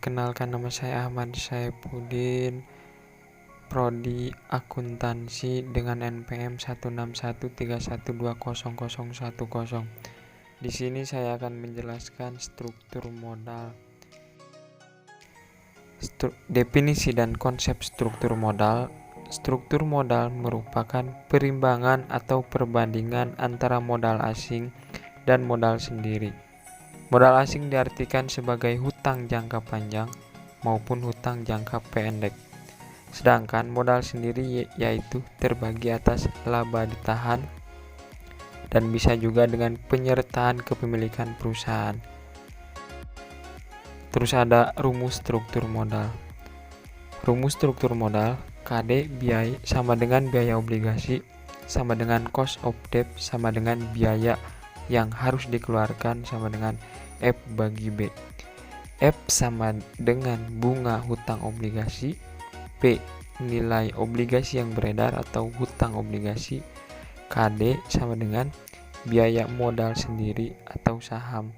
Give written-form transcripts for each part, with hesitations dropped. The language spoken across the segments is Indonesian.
Perkenalkan, nama saya Ahmad Saifuddin, Prodi Akuntansi dengan NPM 1613120010. Di sini saya akan menjelaskan struktur modal. Definisi dan konsep struktur modal. Struktur modal merupakan perimbangan atau perbandingan antara modal asing dan modal sendiri. Modal asing diartikan sebagai hutang jangka panjang maupun hutang jangka pendek. Sedangkan modal sendiri yaitu terbagi atas laba ditahan dan bisa juga dengan penyertaan kepemilikan perusahaan. Terus ada rumus struktur modal. Rumus struktur modal, KD biaya sama dengan biaya obligasi sama dengan cost of debt sama dengan biaya yang harus dikeluarkan sama dengan F bagi B. F sama dengan bunga hutang obligasi, P nilai obligasi yang beredar atau hutang obligasi, KD sama dengan biaya modal sendiri atau saham.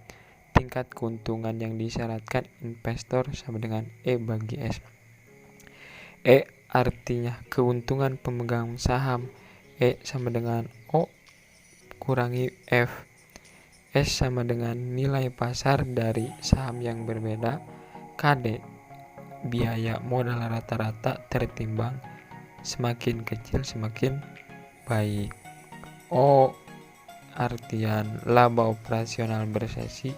Tingkat keuntungan yang disyaratkan investor sama dengan E bagi S. E artinya keuntungan pemegang saham, E sama dengan O kurangi F. S sama dengan nilai pasar dari saham yang berbeda, KD biaya modal rata-rata tertimbang semakin kecil semakin baik. O artian laba operasional bersesi,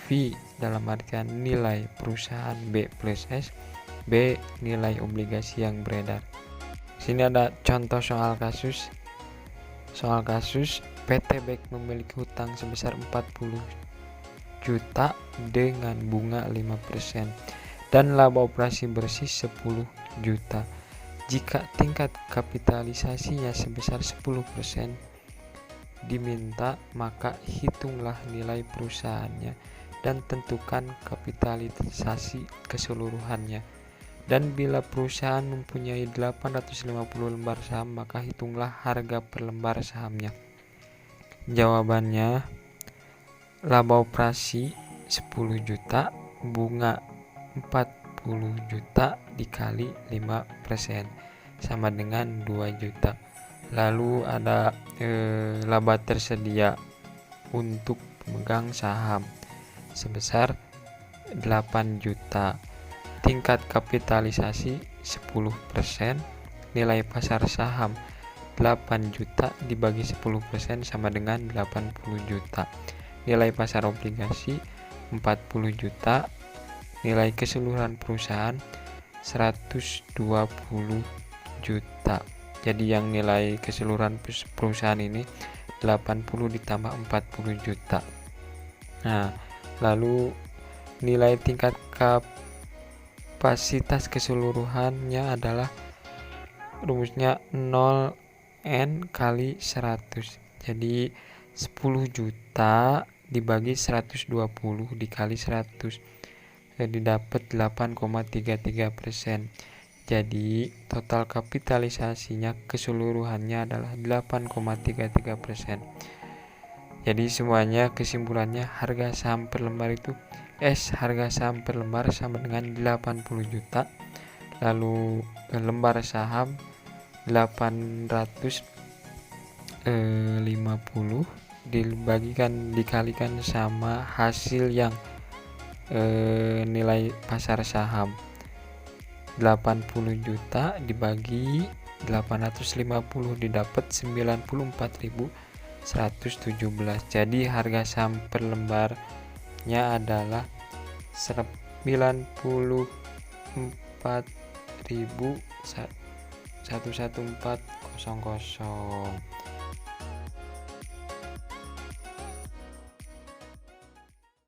V dalam artian nilai perusahaan B plus S, B nilai obligasi yang beredar. Sini ada contoh soal kasus. Soal kasus, PT BEK memiliki hutang sebesar 40 juta dengan bunga 5% dan laba operasi bersih 10 juta. Jika tingkat kapitalisasinya sebesar 10% diminta, maka hitunglah nilai perusahaannya dan tentukan kapitalisasi keseluruhannya. Dan bila perusahaan mempunyai 850 lembar saham, maka hitunglah harga per lembar sahamnya. Jawabannya, laba operasi 10 juta, bunga 40 juta dikali 5% sama dengan 2 juta. Lalu ada laba tersedia untuk pemegang saham sebesar 8 juta. Tingkat kapitalisasi 10%, nilai pasar saham 8 juta dibagi 10% sama dengan 80 juta. Nilai pasar obligasi 40 juta, nilai keseluruhan perusahaan 120 juta. Jadi yang nilai keseluruhan perusahaan ini 80 ditambah 40 juta. Nah, lalu nilai tingkat kapasitas keseluruhannya adalah rumusnya 0N kali 100. Jadi 10 juta dibagi 120 dikali 100. Jadi dapat 8,33%. Jadi total kapitalisasinya keseluruhannya adalah 8,33%. Jadi semuanya kesimpulannya harga saham per lembar itu harga saham per lembar sama dengan 80 juta. Lalu lembar saham 850 dikalikan sama hasil yang nilai pasar saham 80 juta dibagi 850 didapat 94.117. Jadi harga saham per lembarnya adalah 94.11400.